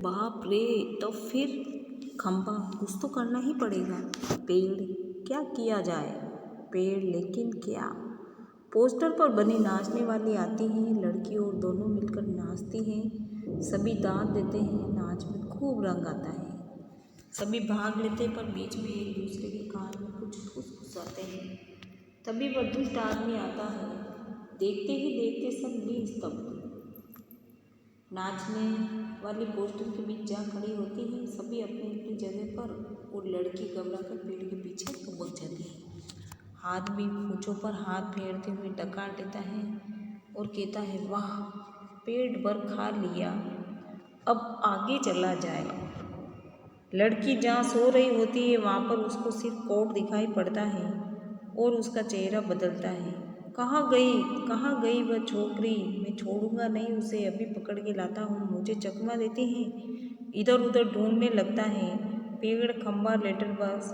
बाप रे! तो फिर खंबा कुछ तो करना ही पड़ेगा। पेड़, क्या किया जाए? पेड़, लेकिन क्या? पोस्टर पर बनी नाचने वाली आती है, लड़की और दोनों मिलकर नाचती हैं। सभी दांत देते हैं, नाच में खूब रंग आता है। सभी भाग लेते हैं, पर बीच में एक दूसरे के कान में कुछ फुसफुसाते हैं। तभी वह दुष्ट आदमी आता है। देखते ही देखते सब निस्तब्ध। नाचने वाली पोस्टर के बीच जा खड़ी होती है। सभी अपनी अपनी जगह पर, और लड़की घबराकर पेड़ के पीछे लुक जाती है। हाथ भी पूंछों पर हाथ फेरते हुए डकार देता है और कहता है, वाह, पेट भर खा लिया, अब आगे चला जाए। लड़की जहाँ सो रही होती है वहाँ पर उसको सिर्फ कोट दिखाई पड़ता है और उसका चेहरा बदलता है। कहाँ गई वह छोकरी? मैं छोड़ूंगा नहीं उसे, अभी पकड़ के लाता हूँ। मुझे चकमा देती हैं। इधर उधर ढूंढने लगता है। पेड़, खंबा, लेटर बॉक्स,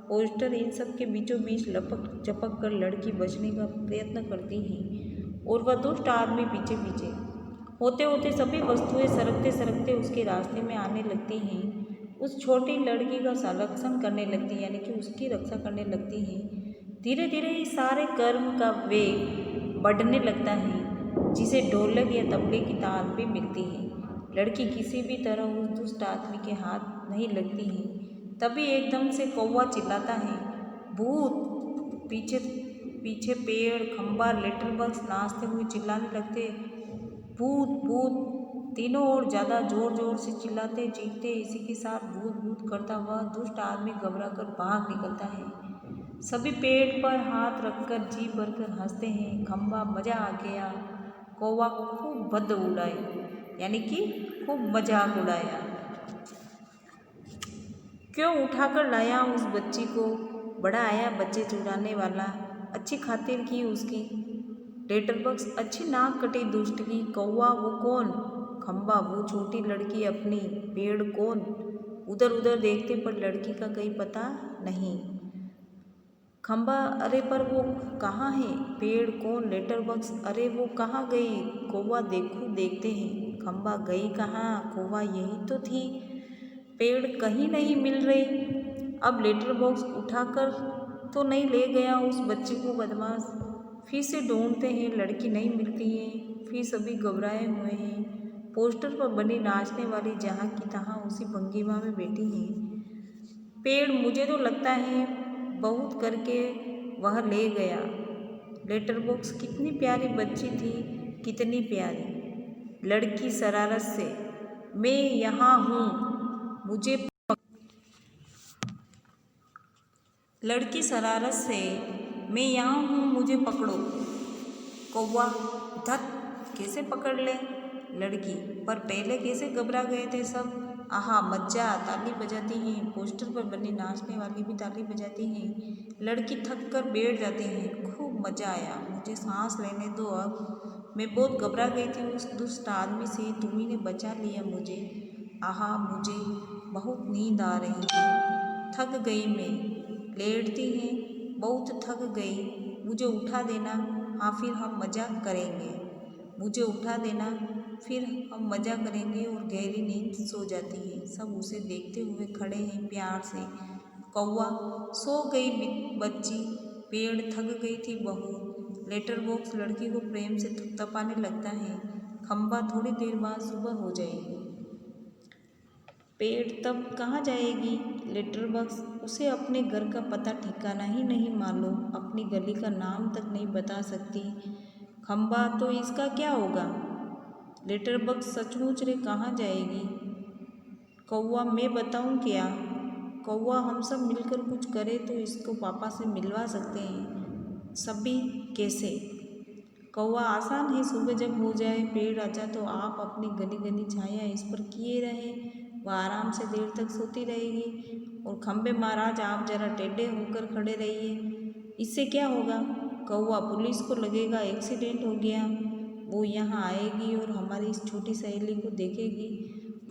पोस्टर, इन सब के बीचों बीच लपक चपक कर लड़की बचने का प्रयत्न करती है और वह दुष्ट आदमी पीछे पीछे। होते होते सभी वस्तुएं सरकते सरकते उसके रास्ते में आने लगती हैं। उस छोटी लड़की का संरक्षण करने लगती है, यानी कि उसकी रक्षा करने लगती हैं। धीरे धीरे इस सारे कर्म का वेग बढ़ने लगता है, जिसे ढोलक या तबले की ताल भी मिलती है। लड़की किसी भी तरह उस दुष्ट आदमी के हाथ नहीं लगती है। तभी एकदम से कौवा चिल्लाता है, भूत! पीछे पीछे पेड़, खंबा, लेटर बॉक्स नाचते हुए चिल्लाने लगते, भूत भूत! तीनों और ज़्यादा जोर जोर से चिल्लाते चीखते। इसी के साथ भूत भूत करता हुआ दुष्ट आदमी घबराकर भाग निकलता है। सभी पेड़ पर हाथ रखकर जी भरकर हंसते हैं। खंबा, मजा आ गया। कौवा, खूब भद्द उड़ाए, यानी कि खूब मजाक उड़ाया। क्यों उठाकर लाया उस बच्ची को? बड़ा आया बच्चे चुराने वाला। अच्छी खातिर की उसकी। लेटर बॉक्स, अच्छी नाक कटी दुष्ट की। कौवा, वो कौन? खंबा, वो छोटी लड़की अपनी। पेड़, कौन? उधर उधर देखते पर लड़की का कहीं पता नहीं। खंबा, अरे पर वो कहाँ है? पेड़, कौन? लेटर बॉक्स, अरे वो कहाँ गई? कौवा, देखते हैं। खंबा, गई कहाँ? कौवा, यही तो थी। पेड़, कहीं नहीं मिल रही। अब लेटर बॉक्स उठाकर तो नहीं ले गया उस बच्ची को बदमाश? फिर से ढूंढते हैं, लड़की नहीं मिलती है। फिर सभी घबराए हुए हैं। पोस्टर पर बनी नाचने वाली जहाँ की तहाँ उसी भंगिमा में बैठी है। पेड़, मुझे तो लगता है बहुत करके वह ले गया। लेटर बॉक्स, कितनी प्यारी बच्ची थी, कितनी प्यारी। लड़की शरारत से, मैं यहाँ हूँ, मुझे लड़की शरारत से, मैं यहाँ हूँ, मुझे पकड़ो। कौवा, धत, कैसे पकड़ ले? लड़की, पर पहले कैसे घबरा गए थे सब? आहा, मज्जा! ताली बजाती हैं। पोस्टर पर बनी नाचने वाली भी ताली बजाती हैं। लड़की थक कर बैठ जाती हैं। खूब मजा आया, मुझे सांस लेने दो अब। मैं बहुत घबरा गई थी उस दुष्ट आदमी से, तुम्ही ने बचा लिया मुझे। आहा, मुझे बहुत नींद आ रही है, थक गई मैं। लेटती हैं, बहुत थक गई, मुझे उठा देना। हाँ, फिर हम मजा करेंगे। मुझे उठा देना, फिर हम मजा करेंगे। और गहरी नींद सो जाती है। सब उसे देखते हुए खड़े हैं प्यार से। कौवा, सो गई बच्ची। पेड़, थक गई थी बहू। लेटर बॉक्स लड़की को प्रेम से थपथपाने लगता है। खंबा, थोड़ी देर बाद सुबह हो जाएगी। पेड़, तब कहाँ जाएगी? लेटर बॉक्स, उसे अपने घर का पता ठिकाना ही नहीं मालूम, अपनी गली का नाम तक नहीं बता सकती। खंबा, तो इसका क्या होगा? लेटर बॉक्स, सचमुच रे, कहाँ जाएगी? कौवा, मैं बताऊँ क्या? कौवा, हम सब मिलकर कुछ करें तो इसको पापा से मिलवा सकते हैं। सभी, कैसे? कौवा, आसान है, सुबह जब हो जाए पेड़ अच्छा तो आप अपनी घनी घनी छाया इस पर किए रहे, वह आराम से देर तक सोती रहेगी। और खंबे महाराज, आप जरा टेढ़े होकर खड़े रहिए, इससे क्या होगा? कौवा, पुलिस को लगेगा एक्सीडेंट हो गया, वो यहाँ आएगी और हमारी इस छोटी सहेली को देखेगी,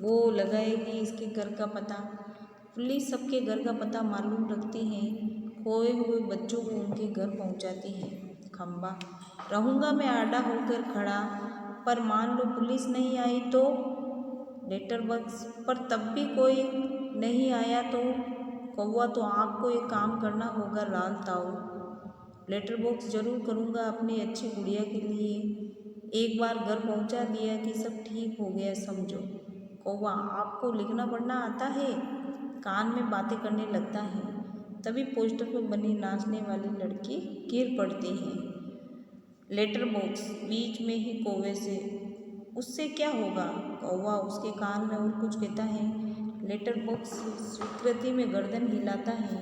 वो लगाएगी इसके घर का पता। पुलिस सबके घर का पता मालूम रखती है, खोए हुए बच्चों को उनके घर पहुँचाती है। खंबा, रहूँगा मैं आड़ा होकर खड़ा, पर मान लो पुलिस नहीं आई तो? लेटर बॉक्स पर तब भी कोई नहीं आया तो कौवा, तो आपको एक काम करना होगा लाल ताऊ। लेटर बॉक्स जरूर करूँगा अपनी अच्छी गुड़िया के लिए। एक बार घर पहुँचा दिया कि सब ठीक हो गया समझो। कौवा, आपको लिखना पढ़ना आता है? कान में बातें करने लगता है। तभी पोस्टर पर बनी नाचने वाली लड़की गिर पड़ती है लेटर बॉक्स बीच में ही कौवे से। उससे क्या होगा? कौवा उसके कान में और कुछ कहता है। लेटर बॉक्स स्वीकृति में गर्दन हिलाता है।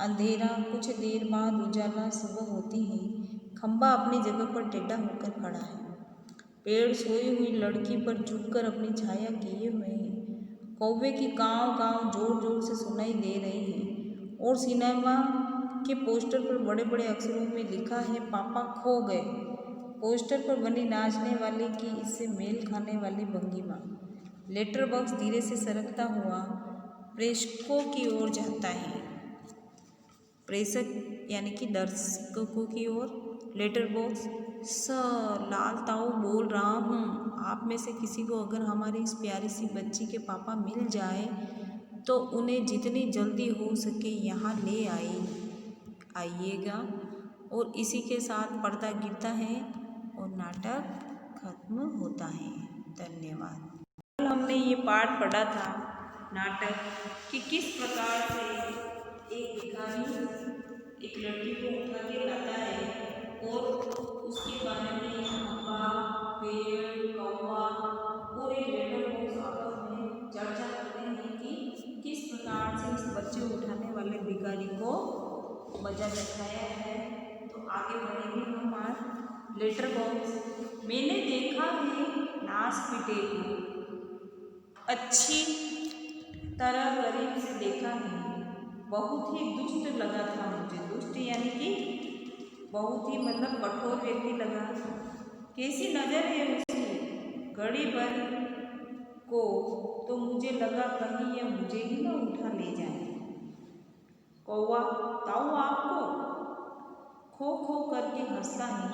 अंधेरा, कुछ देर बाद उजाला, सुबह होती है। खंबा अपनी जगह पर टेढ़ा होकर खड़ा है। पेड़ सोई हुई लड़की पर झुककर अपनी छाया किए हुए है। कौवे की काँव काँव जोर जोर से सुनाई दे रही है और सिनेमा के पोस्टर पर बड़े बड़े अक्षरों में लिखा है, पापा खो गए। पोस्टर पर बनी नाचने वाले की इससे मेल खाने वाली भंगिमा। लेटर बॉक्स धीरे से सरकता हुआ प्रेषकों की ओर जाता है। प्रेषक यानी कि दर्शकों की ओर। लेटर बॉक्स, सर लाल ताऊ बोल रहा हूँ। आप में से किसी को अगर हमारी इस प्यारी सी बच्ची के पापा मिल जाए तो उन्हें जितनी जल्दी हो सके यहाँ ले आइएगा। और इसी के साथ पर्दा गिरता है और नाटक खत्म होता है। धन्यवाद। कल हमने ये पाठ पढ़ा था नाटक कि किस प्रकार से एक भिखारी एक लड़की को उठा के लाता है और उसके बारे में खंबा, पेड़, कौवा और एक लेटर बॉक्स आपस में चर्चा करते हैं कि किस प्रकार से इस बच्चे उठाने वाले भिखारी को मजा दिखाया है। तो आगे बढ़ेंगे हम आज लेटर बॉक्स। मैंने देखा है नासपीटे को, अच्छी तरह करीब से देखा है। बहुत ही दुष्ट लगा था मुझे। दुष्ट यानी कि बहुत ही मतलब कठोर व्यक्ति लगा। कैसी नज़र है उसकी, घड़ी भर को तो मुझे लगा कहीं यह मुझे ही ना उठा ले जाए। कौवा, ताऊ आपको? खो खो करके हंसता है।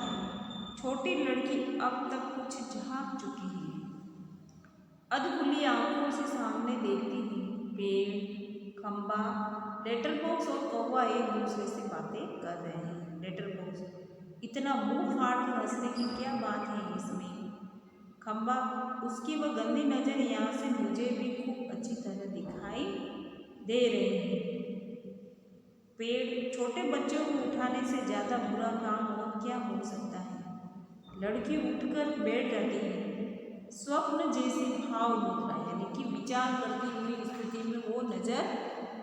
छोटी लड़की अब तक कुछ झाँक चुकी है। अधखुली आंखों से सामने देखती है। पेड़, खंबा, लेटर बॉक्स और कौवा एक दूसरे से बातें कर रहे हैं। लेटर बॉक्स, इतना मुंह फाड़ कर हंसने की क्या बात है इसमें? खंबा, उसकी वह गंदी नज़र यहाँ से मुझे भी खूब अच्छी तरह दिखाई दे रही है। पेड़, छोटे बच्चों को उठाने से ज़्यादा बुरा काम और क्या हो सकता है? लड़की उठकर बैठ जाती है। स्वप्न जैसे भाव मुद्रा यानी कि विचार करती हुई स्थिति में वो नजर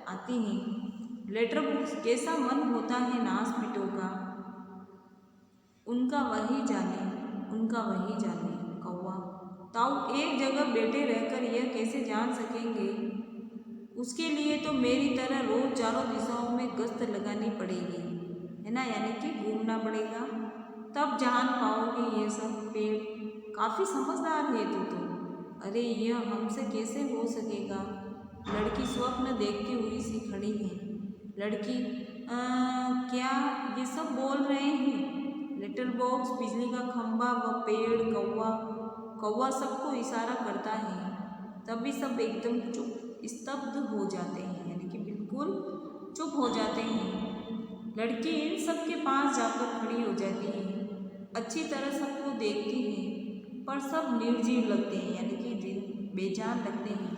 आती है। लेटर बॉक्स, कैसा मन होता है नासपीटों का, उनका वही जाने, उनका वही जाने। कौवा, ताऊ एक जगह बैठे रहकर यह कैसे जान सकेंगे? उसके लिए तो मेरी तरह रोज चारों दिशाओं में गश्त लगानी पड़ेगी, है ना, यानी कि घूमना पड़ेगा, तब जान पाओगे ये सब। पेड़, काफ़ी समझदार है तू तो। अरे यह हमसे कैसे हो सकेगा? लड़की स्वप्न देखती हुई सी खड़ी है। लड़की, क्या ये सब बोल रहे हैं? लेटर बॉक्स, बिजली का खंबा, व पेड़, कौवा। कौवा सबको इशारा करता है। तभी सब एकदम चुप स्तब्ध हो जाते हैं, यानी कि बिल्कुल चुप हो जाते हैं। लड़की इन सब के पास जाकर खड़ी हो जाती है। अच्छी तरह सबको देखती है पर सब निर्जीव लगते हैं, यानी कि बेजान लगते हैं।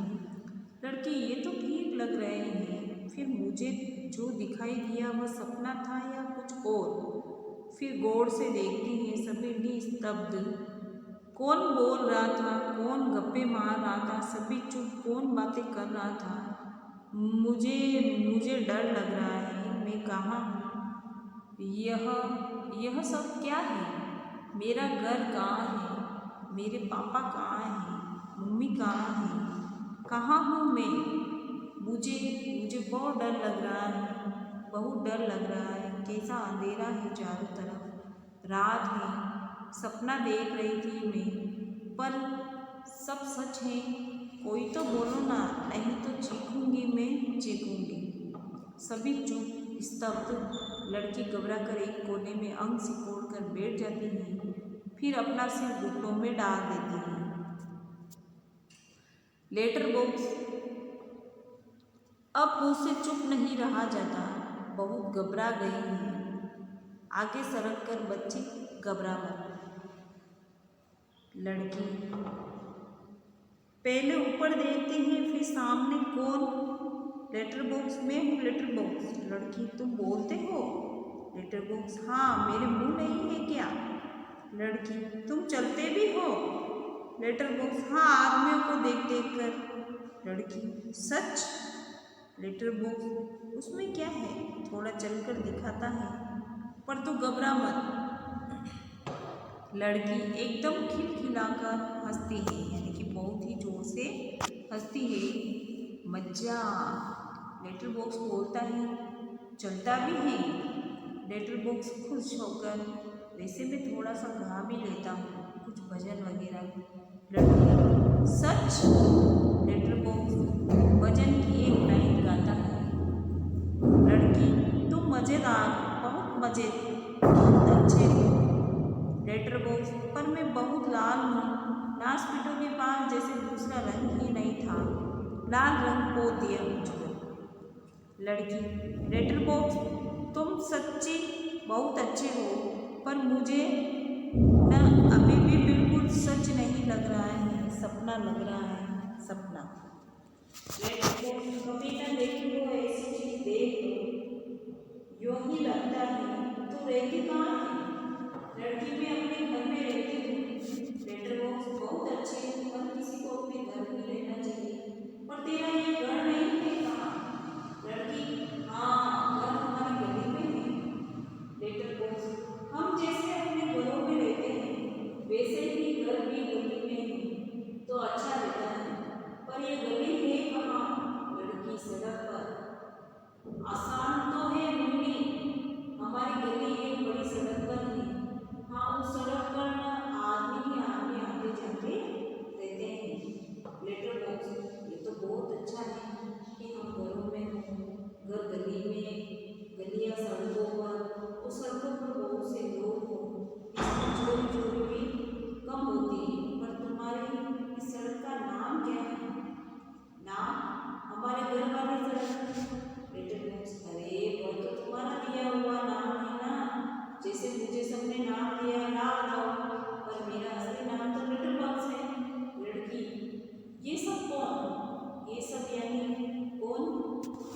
लड़की, ये तो ठीक लग रहे हैं। फिर मुझे जो दिखाई दिया वह सपना था या कुछ और? फिर गौर से देखती हैं, सभी निस्तब्ध। कौन बोल रहा था, कौन गप्पे मार रहा था, सभी चुप। कौन बातें कर रहा था? मुझे डर लग रहा है। मैं कहाँ हूँ? यह सब क्या है? मेरा घर कहाँ है? मेरे पापा कहाँ हैं? मम्मी कहाँ हैं? कहाँ हूँ मैं? मुझे बहुत डर लग रहा है, बहुत डर लग रहा है। कैसा अंधेरा है चारों तरफ, रात है। सपना देख रही थी मैं, पर सब सच है। कोई तो बोलो ना, नहीं तो चीखूंगी मैं, चीखूंगी। सभी चुप स्तब्ध। लड़की घबरा कर एक कोने में अंग सिकोड़ कर बैठ जाती है, फिर अपना सिर घुटनों में डाल देती है। लेटर बॉक्स अब मुझसे चुप नहीं रहा जाता, बहुत घबरा गई है। आगे सरक कर बच्ची, घबरा मत। लड़की, पहले ऊपर देखते हैं फिर सामने कौन? लेटर बॉक्स, मैं हूँ लेटर बॉक्स। लड़की, तुम बोलते हो? लेटर बॉक्स, हाँ, मेरे मुंह नहीं है क्या? लड़की, तुम चलते भी हो? लेटर बॉक्स, हाँ, आदमियों को देख देख कर। लड़की, सच? लेटर बॉक्स, उसमें क्या है, थोड़ा चलकर दिखाता है, पर तू घबरा मत। लड़की एकदम खिलखिलाकर हंसती है, यानी कि बहुत ही जोर से हंसती है। मज्जा। लेटर बॉक्स बोलता है, चलता भी है? लेटर बॉक्स खुश होकर, वैसे मैं थोड़ा सा गा भी लेता हूँ, कुछ भजन वगैरह। लड़की, सच? लेटर बॉक्स भजन की एक लाइन गाता है। लड़की, तुम मज़ेदार, बहुत मज़े, बहुत अच्छे हो। लेटर बॉक्स, पर मैं बहुत लाल हूँ, नासपीटों के पास जैसे दूसरा रंग ही नहीं था, लाल रंग पोत दिया मुझ पर। लड़की, लेटर बॉक्स, तुम सच्ची बहुत अच्छे हो, पर मुझे न अभी भी बिल्कुल सच नहीं लग रहा है, सपना लग रहा है, सपना। लेटर बॉक्स, कभी न देखी हो ऐसी चीज, देख लो, यूं ही लगता है। तू रहती कहाँ है? लड़की, मैं अपने घर में रहती हूँ। लेटर बॉक्स, बहुत अच्छे, पर किसी को अपने घर में रहना चाहिए, पर तेरा ये घर नहीं है कहाँ? लड़की, हाँ, घर हमारी गली में है। लेटर बॉक्स, हम जैसे अपने घरों में रहते हैं, वैसे ही घर भी गली में है, तो अच्छा रहता है, पर ये गली है कहाँ? लड़की, सड़क पर। आसान तो है मम्मी, हमारी गली एक बड़ी सड़क पर है। हाँ, उस सड़क पर न आदमी ही आदमी आते जाते रहते हैं। लेटर बॉक्स, ये तो बहुत अच्छा है कि हम घरों में हों, घर गली में, गलियाँ सड़कों पर, उस सड़कों पर बहुत से लोग हों, इसमें चोरी चोरी भी कम होती है। पर तुम्हारी इस सड़क का नाम क्या है? नाम? हमारे घर वाली सड़क। लेटर बॉक्स, अरे वो तो तुम्हारा दिया हुआ नाम है ना, जैसे मुझे सबने नाम दिया नाम दो, पर मेरा असली नाम तो लेटर बॉक्स है। लड़की, ये सब कौन? ये सब यानी कौन?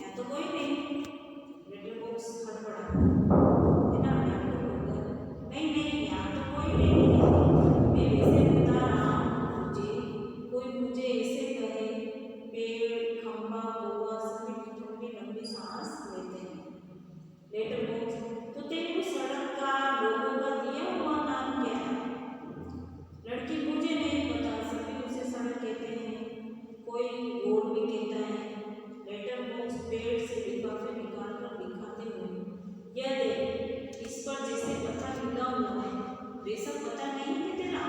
यहाँ तो कोई नहीं। लेटर बॉक्स खड़बड़ा, है ना, व्याकुल होकर, नहीं नहीं, यहाँ तो कोई नहीं है, मैं वैसे बता रहा हूँ, कोई मुझे ऐसे कहे, पेड़, खंबा, कौवा सभी ठंडी लंबी सांस लेते हैं। लेटर बॉक्स, तो तेरे को सड़क का, लोगों का दिया हुआ नाम क्या है? लड़की, मुझे नहीं पता, सभी उसे सड़क कहते हैं, कोई रोड भी कहता है। लेटर बॉक्स पेड़ से लिफाफे निकाल कर दिखाते हुए, यह देख, इस पर जैसे पता लिखा हुआ है, वैसा पता नहीं है तेरा?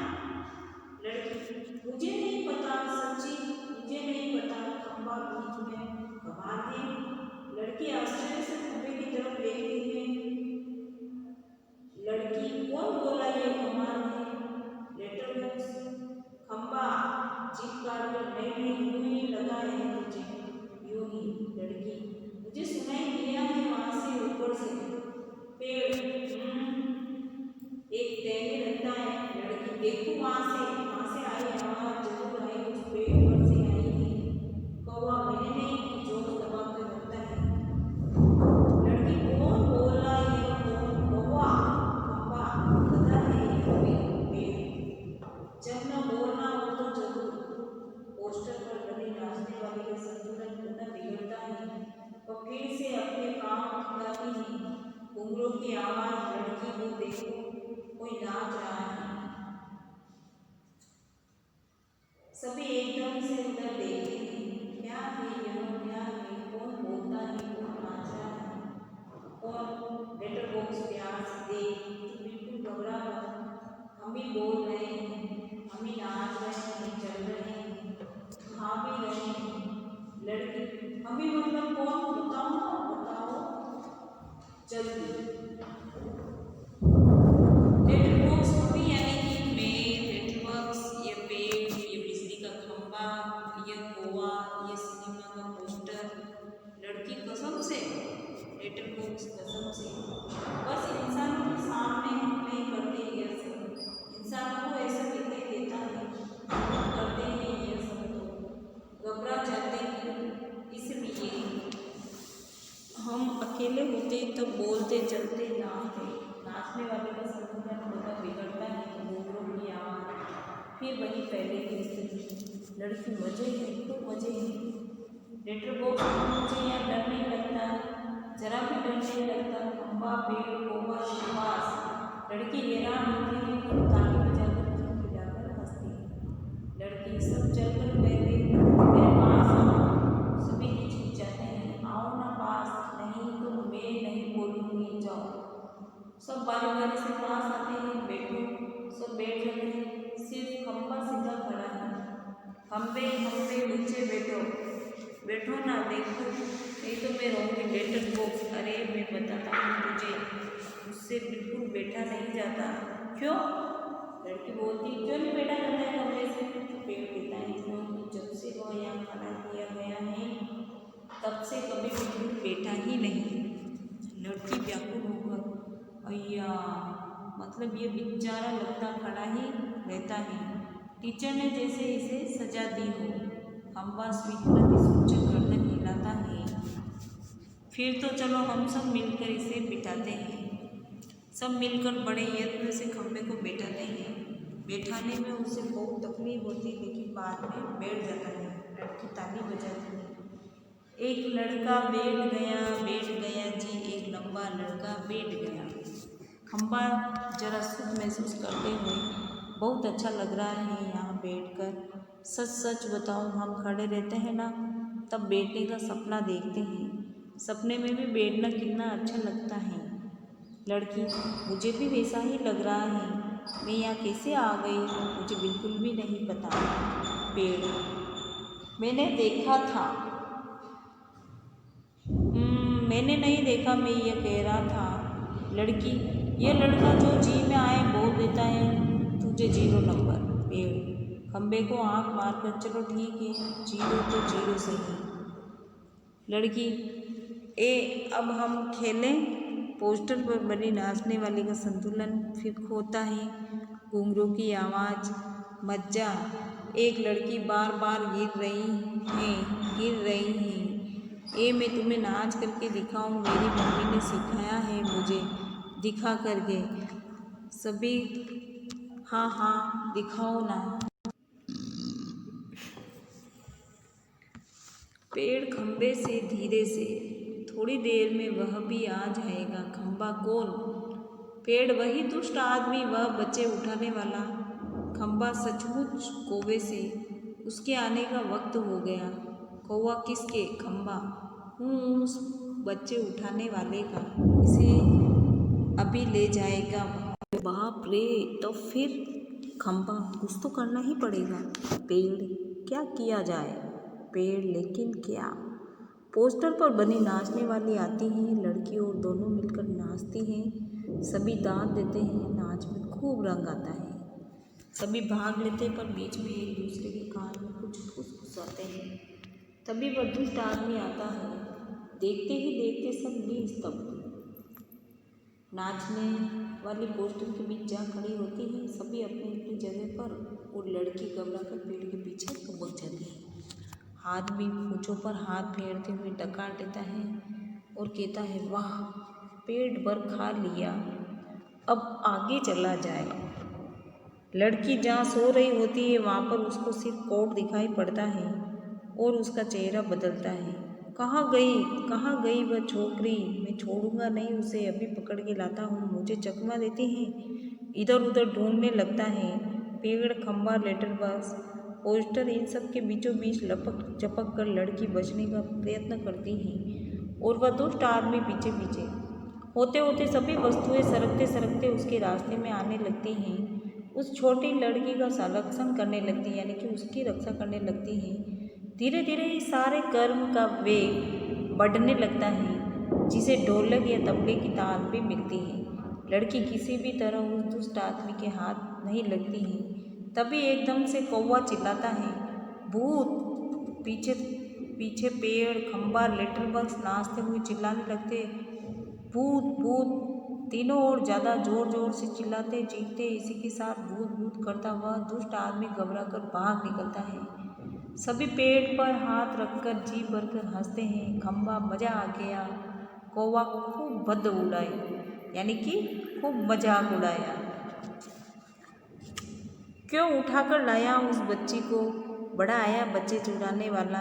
लड़की, मुझे नहीं पता, सच्ची मुझे नहीं पता, खंबा बीच में, कमाल है। लड़की आश्चर्य से खंबे की तरफ देखती है। लड़की, कौन बोला ये कमाल है? लेटर बॉक्स, खंबा, जीप काट कर, नहीं यूं ही लगा है मुझे, यूं ही। लड़की, मुझे सुनाई दिया है वहां से ऊपर से, पेड़, एक तैरने लगता है। लड़की, देखो वहां से आई आवाज, जरूर आई, उस पेड़ पर से आई है। कौवा, मैंने नहीं की, जोर दबा कर रखता है। लड़की, कौन बोल रहा है? कौन? कौवा, खंबा, गधा है या पेड़? जब न बोलना हो तो जरूर। पोस्टर पर बनी नाचने वाली का संतुलन पुनः बिगड़ता है, और फिर से अपने काम ठिकाती है। घुंघरू की आवाज, लड़की को देखो, कोई नाच रहा है। सभी एकदम से उधर देखते हैं, क्या है यह, क्या है, कौन बोलता है, कौन नाच रहा है, कौन? लेटर बॉक्स, प्यार से देख, तू बिल्कुल घबरा मत, हम भी बोल रहे हैं, हम भी नाच रहे हैं, चल रहे हैं, खा भी रहे हैं। लड़की, हम भी मतलब कौन? बताओ ना, बताओ जल्दी। लेटर बॉक्स भी, यानी कि मैं, लेटर बॉक्स, ये पेड़, ये बिजली का खंबा, ये कसम से। बस इंसानों के सामने हम नहीं करते ये सब, इंसानों को ऐसा दिखाई देता है हम करते हैं ये सब तो घबरा जाते हैं। इसलिए हम अकेले होते तब बोलते चलते नाचते, नाचने वाले का संतुलन थोड़ा बिगड़ता है, घुंघरू की आवाज़ फिर वही पहले की स्थिति। लड़की मजे है, खूब मजे हैं। लेटर बॉक्स में मुझे यहाँ डर नहीं लगता, जरा भी डर नहीं लगता। खंबा, पेड़, कौवा, सुहास। लड़की हैरान होती है तो ताली बजाकर मुझे खिलाकर हंसती है। लड़की सब चलकर पहले मेरे पास आओ, सभी हिचकिच जाते हैं। आओ ना पास, नहीं तो मैं नहीं बोलूँगी, जाओ। सब बारी बारी से पास आते हैं, बैठो। सब बैठ जाते हैं, सिर्फ खंबा सीधा खड़ा है। खंबे खंबे नीचे बैठो, बैठो ना, देखो नहीं तो मैं रहूँगी। लेटर बॉक्स, अरे मैं बताता हूँ तुझे, उससे बिल्कुल बैठा नहीं जाता। क्यों? लड़की बोलती, क्यों नहीं बैठा जाता है कमरे से? तो पेड़ कहता है, क्योंकि जब से वह यहाँ खड़ा किया गया है तब से कभी बिल्कुल बैठा ही नहीं। लड़की व्याकुल होकर, अय्या, मतलब ये बेचारा लगता खड़ा ही रहता है, टीचर ने जैसे इसे सजा दी हो। खंबा स्वीकृति सूचक गर्दन हिलाता है। फिर तो चलो हम सब मिलकर इसे बिठाते हैं। सब मिलकर बड़े यत्न से खंबे को बैठाते हैं। बैठाने में उसे बहुत तकलीफ होती है, लेकिन बाद में बैठ जाता है। लड़की ताली बजाती है, एक लड़का बैठ गया जी, एक लंबा लड़का बैठ गया। खंबा जरा सुख महसूस करते हुए, बहुत अच्छा लग रहा है यहाँ बैठकर। सच सच बताओ, हम खड़े रहते हैं ना तब बैठने का सपना देखते हैं। सपने में भी बैठना कितना अच्छा लगता है। लड़की, मुझे भी वैसा ही लग रहा है, मैं यहाँ कैसे आ गई मुझे बिल्कुल भी नहीं पता। पेड़, मैंने देखा था। मैंने नहीं देखा, मैं ये कह रहा था। लड़की, ये लड़का जो जी में आए बोल देता है तुझे 0 नंबर। पेड़, खंबे को आँख मारकर, चलो ठीक है, 0 तो 0 सही। लड़की, अब हम खेलें? पोस्टर पर बनी नाचने वाली का संतुलन फिर खोता है, घुंघरू की आवाज़, मज्जा। एक लड़की बार बार गिर रही है। मैं तुम्हें नाच करके दिखाऊं, मेरी मम्मी ने सिखाया है मुझे, दिखा करके। सभी, हाँ हाँ दिखाओ ना। पेड़ खंबे से धीरे से, थोड़ी देर में वह भी आ जाएगा। खंबा, कौन? पेड़, वही दुष्ट आदमी, वह बच्चे उठाने वाला। खंबा, सचमुच कौवे से, उसके आने का वक्त हो गया। कौवा, किसके? खंबा, उस बच्चे उठाने वाले का, इसे अभी ले जाएगा। बाप रे, तो फिर? खंबा, कुछ तो करना ही पड़ेगा। पेड़, क्या किया जाए? पेड़, लेकिन क्या? पोस्टर पर बनी नाचने वाली आती है, लड़की और दोनों मिलकर नाचती हैं। सभी दांत देते हैं, नाच में खूब रंग आता है। सभी भाग लेते हैं, पर बीच में एक दूसरे के कान में कुछ फुसफुसाते हैं। तभी वह दुष्ट आदमी आता है। देखते ही देखते सब निस्तब्ध। नाचने वाली पोस्टर के बीच जा खड़ी होती है, सभी अपनी अपनी जगह पर, और लड़की घबराकर पेड़ के पीछे लुक जाती है। हाथ भी पूंछों पर हाथ फेरते हुए डकार देता है और कहता है, वाह, पेट भर खा लिया, अब आगे चला जाए। लड़की जहाँ सो रही होती है वहाँ पर उसको सिर्फ कोट दिखाई पड़ता है और उसका चेहरा बदलता है। कहाँ गई वह छोकरी? मैं छोड़ूंगा नहीं उसे, अभी पकड़ के लाता हूँ। मुझे चकमा देती है, इधर उधर ढूंढने लगता है। पेड़, खंबा, लेटर बॉक्स, पोस्टर, इन सब के बीचों बीच लपक चपक कर लड़की बचने का प्रयत्न करती है और वह दुष्ट आदमी पीछे पीछे। होते होते सभी वस्तुएं सरकते सरकते उसके रास्ते में आने लगती हैं। उस छोटी लड़की का संरक्षण करने लगती है, यानी कि उसकी रक्षा करने लगती है। धीरे धीरे इस सारे कर्म का वेग बढ़ने लगता है, जिसे ढोलक या तबले की ताल भी मिलती है। लड़की किसी भी तरह उस दुष्ट आदमी के हाथ नहीं लगती है। तभी एकदम से कौवा चिल्लाता है, भूत! पीछे पीछे पेड़, खंबा, लेटर बॉक्स नाचते हुए चिल्लाने लगते, भूत भूत तीनों और ज़्यादा जोर जोर से चिल्लाते चीखते इसी के साथ भूत भूत करता हुआ दुष्ट आदमी घबरा कर भाग निकलता है। सभी पेड़ पर हाथ रखकर जी भरकर हंसते हैं। खम्बा मजा आ गया। कौवा खूब भद्द उड़ाए, यानी कि खूब मजाक उड़ाया। क्यों उठाकर लाया उस बच्ची को, बड़ा आया बच्चे चुराने वाला।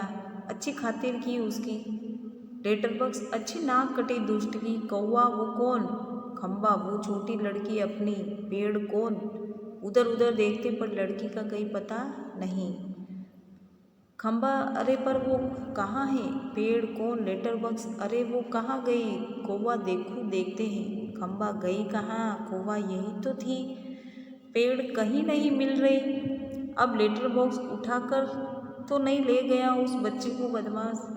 अच्छी खातिर की उसकी। लेटरबॉक्स अच्छी नाक कटी दुष्ट की। कौवा वो कौन? खम्बा वो छोटी लड़की अपनी। पेड़ कौन? उधर उधर देखते पर लड़की का कहीं पता नहीं। खम्बा अरे पर वो कहाँ है? पेड़ कौन? लेटरबॉक्स अरे वो कहाँ गई? कौवा देखो देखते हैं। खम्बा गई कहाँ? कौवा यही तो थी। पेड़ कहीं नहीं मिल रही। अब लेटरबॉक्स उठाकर तो नहीं ले गया उस बच्ची को बदमाश।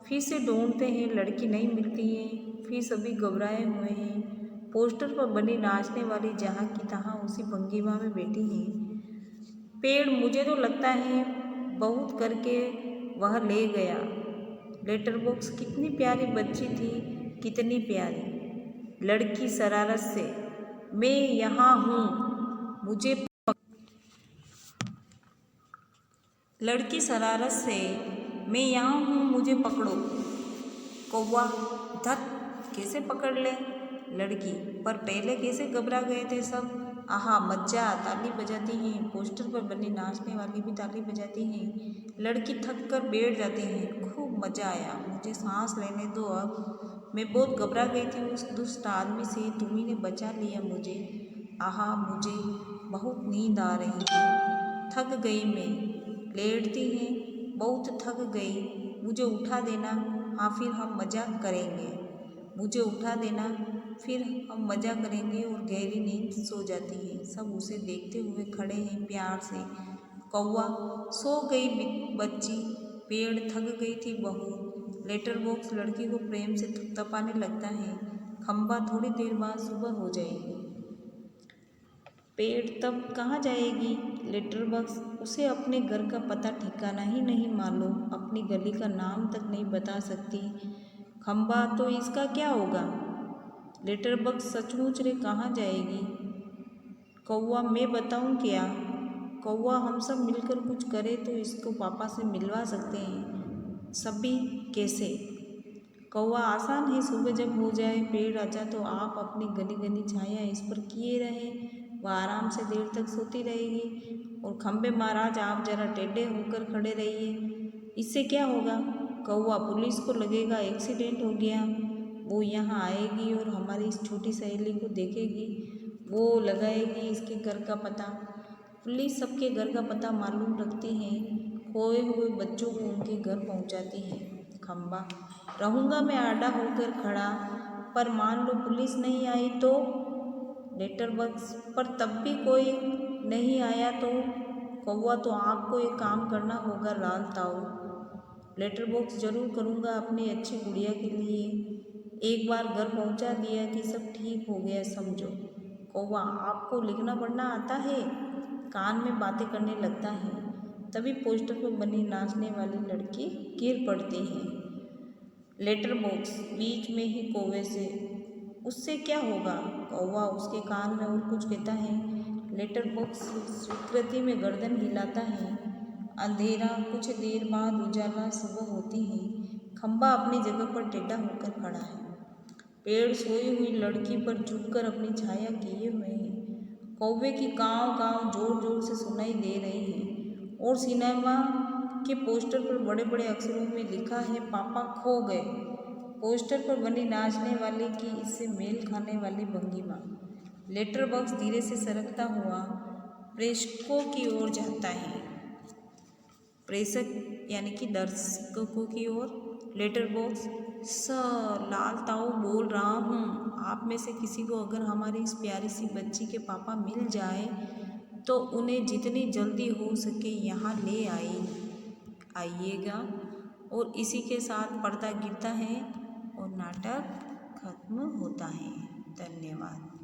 फिर से ढूंढते हैं, लड़की नहीं मिलती है। फिर सभी घबराए हुए हैं। पोस्टर पर बनी नाचने वाली जहाँ की तहाँ उसी भंगिमा में बैठी है। पेड़ मुझे तो लगता है बहुत करके वह ले गया। लेटरबॉक्स कितनी प्यारी बच्ची थी, कितनी प्यारी। लड़की शरारत से मैं यहाँ हूँ मुझे लड़की शरारत से मैं यहाँ हूँ मुझे पकड़ो। कौवा धत कैसे पकड़ ले लड़की, पर पहले कैसे घबरा गए थे सब। आहा मज्जा, ताली बजाती हैं। पोस्टर पर बनी नाचने वाली भी ताली बजाती हैं। लड़की थक कर बैठ जाती हैं। खूब मज़ा आया, मुझे सांस लेने दो अब। मैं बहुत घबरा गई थी उस दुष्ट आदमी से, तुम्ही ने बचा लिया मुझे। आहा मुझे बहुत नींद आ रही है, थक गई मैं। लेटती हैं, बहुत थक गई, मुझे उठा देना। हाँ फिर हम मज़ा करेंगे। मुझे उठा देना, फिर हम मज़ा करेंगे। और गहरी नींद सो जाती है। सब उसे देखते हुए खड़े हैं प्यार से। कौवा सो गई बच्ची। पेड़ थक गई थी बहू। लेटरबॉक्स लड़की को प्रेम से थपथपाने लगता है। खम्बा थोड़ी देर बाद सुबह हो जाएगी। पेड़ तब कहाँ जाएगी? लेटरबॉक्स उसे अपने घर का पता ठिकाना ही नहीं मालूम, अपनी गली का नाम तक नहीं बता सकती। खम्बा तो इसका क्या होगा? लेटरबॉक्स सचमुच रे कहाँ जाएगी? कौवा मैं बताऊँ क्या? कौवा हम सब मिलकर कुछ करें तो इसको पापा से मिलवा सकते हैं। सभी कैसे? कौवा आसान है, सुबह जब हो जाए पेड़ अच्छा तो आप अपनी घनी घनी छाया इस पर किए रहे, वह आराम से देर तक सोती रहेगी। और खम्बे महाराज आप जरा टेढ़े होकर खड़े रहिए, इससे क्या होगा? कौवा पुलिस को लगेगा एक्सीडेंट हो गया, वो यहाँ आएगी और हमारी इस छोटी सहेली को देखेगी, वो लगाएगी इसके घर का पता। पुलिस सबके घर का पता मालूम रखती है, खोए हुए बच्चों को उनके घर पहुँचाती है। खम्बा रहूँगा मैं आड़ा होकर खड़ा, पर मान लो पुलिस नहीं आई तो? लेटरबॉक्स पर तब भी कोई नहीं आया तो? कौवा तो आपको एक काम करना होगा लाल ताऊ। लेटरबॉक्स जरूर करूँगा अपनी अच्छी गुड़िया के लिए। एक बार घर पहुँचा दिया कि सब ठीक हो गया समझो। कौवा आपको लिखना पढ़ना आता है? कान में बातें करने लगता है। तभी पोस्टर पर बनी नाचने वाली लड़की गिर पड़ती है। लेटरबॉक्स बीच में ही कौवे से, उससे क्या होगा? कौवा उसके कान में और कुछ कहता है। लेटरबॉक्स स्वीकृति में गर्दन हिलाता है। अंधेरा, कुछ देर बाद उजाला, सुबह होती है। खम्बा अपनी जगह पर टेढ़ा होकर खड़ा है। पेड़ सोई हुई लड़की पर झुककर अपनी छाया किए हुए है। कौवे की काँव काँव जोर जोर से सुनाई दे रही है। और सिनेमा के पोस्टर पर बड़े बड़े अक्षरों में लिखा है पापा खो गए। पोस्टर पर बनी नाचने वाले की इससे मेल खाने वाली भंगिमा। लेटरबॉक्स धीरे से सरकता हुआ प्रेक्षकों की ओर जाता है। प्रेक्षक यानी कि दर्शकों की ओर। लेटरबॉक्स सर लाल ताऊ बोल रहा हूँ, आप में से किसी को अगर हमारी इस प्यारी सी बच्ची के पापा मिल जाए तो उन्हें जितनी जल्दी हो सके यहाँ ले आइएगा। और इसी के साथ पर्दा गिरता है और नाटक खत्म होता है। धन्यवाद।